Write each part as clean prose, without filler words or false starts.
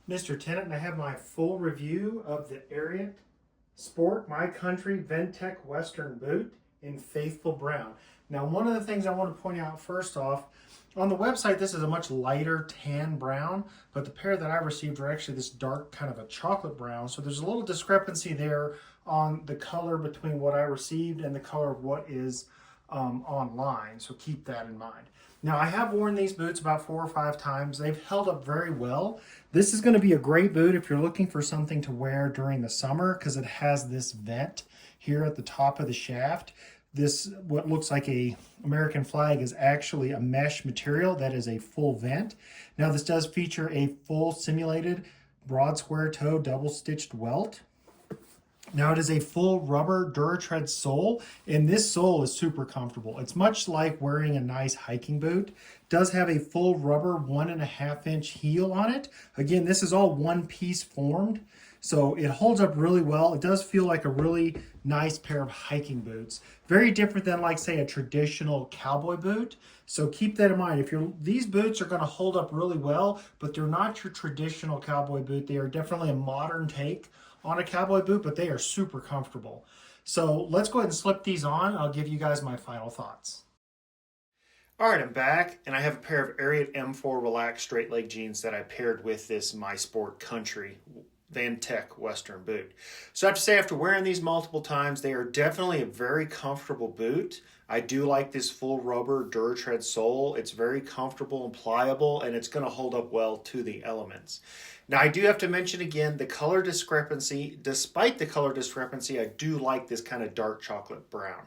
Mr. Tennant, and I have my full review of the Ariat Sport My Country VentTek Western Boot in Faithful Brown. Now, one of the things I want to point out first off, on the website, this is a much lighter tan brown, but the pair that I received are actually this dark kind of a chocolate brown. So there's a little discrepancy there on the color between what I received and the color of what is online. So keep that in mind. Now, I have worn these boots about 4 or 5 times. They've held up very well. This is going to be a great boot if you're looking for something to wear during the summer because it has this vent here at the top of the shaft. This, what looks like a American flag, is actually a mesh material that is a full vent. Now, this does feature a full simulated broad square toe double stitched welt. Now, it is a full rubber DuraTread sole, and this sole is super comfortable. It's much like wearing a nice hiking boot. It does have a full rubber 1.5-inch heel on it. Again, this is all one piece formed, so it holds up really well. It does feel like a really nice pair of hiking boots. Very different than, like, say, a traditional cowboy boot. So keep that in mind. These boots are going to hold up really well, but they're not your traditional cowboy boot. They are definitely a modern take on a cowboy boot, but they are super comfortable. So let's go ahead and slip these on. I'll give you guys my final thoughts. All right, I'm back, and I have a pair of Ariat M4 Relaxed straight leg jeans that I paired with this My Sport Country VentTek Western boot. So I have to say, after wearing these multiple times, they are definitely a very comfortable boot. I do like this full rubber DuraTread sole. It's very comfortable and pliable, and it's going to hold up well to the elements. Now, I do have to mention again the color discrepancy. Despite the color discrepancy, I do like this kind of dark chocolate brown.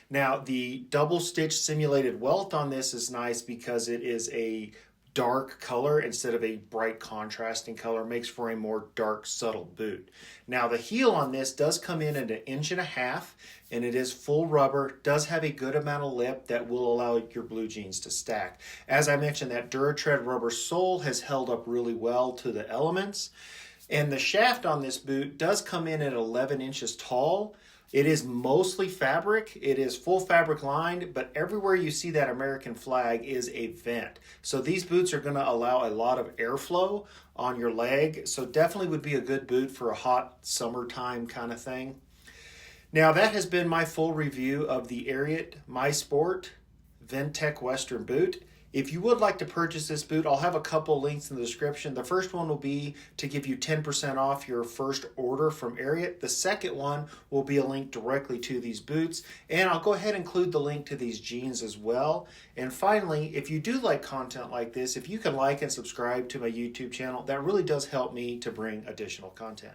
Now, the double stitch simulated welt on this is nice because it is a dark color instead of a bright contrasting color. Makes for a more dark, subtle boot. Now, the heel on this does come in at 1.5 inches, and it is full rubber. Does have a good amount of lip that will allow your blue jeans to stack. As I mentioned, that DuraTread rubber sole has held up really well to the elements. And the shaft on this boot does come in at 11 inches tall. It is mostly fabric. It is full fabric lined, but everywhere you see that American flag is a vent. So these boots are going to allow a lot of airflow on your leg. So definitely would be a good boot for a hot summertime kind of thing. Now, that has been my full review of the Ariat My Sport VentTek Western boot. If you would like to purchase this boot, I'll have a couple links in the description. The first one will be to give you 10% off your first order from Ariat. The second one will be a link directly to these boots. And I'll go ahead and include the link to these jeans as well. And finally, if you do like content like this, if you can like and subscribe to my YouTube channel, that really does help me to bring additional content.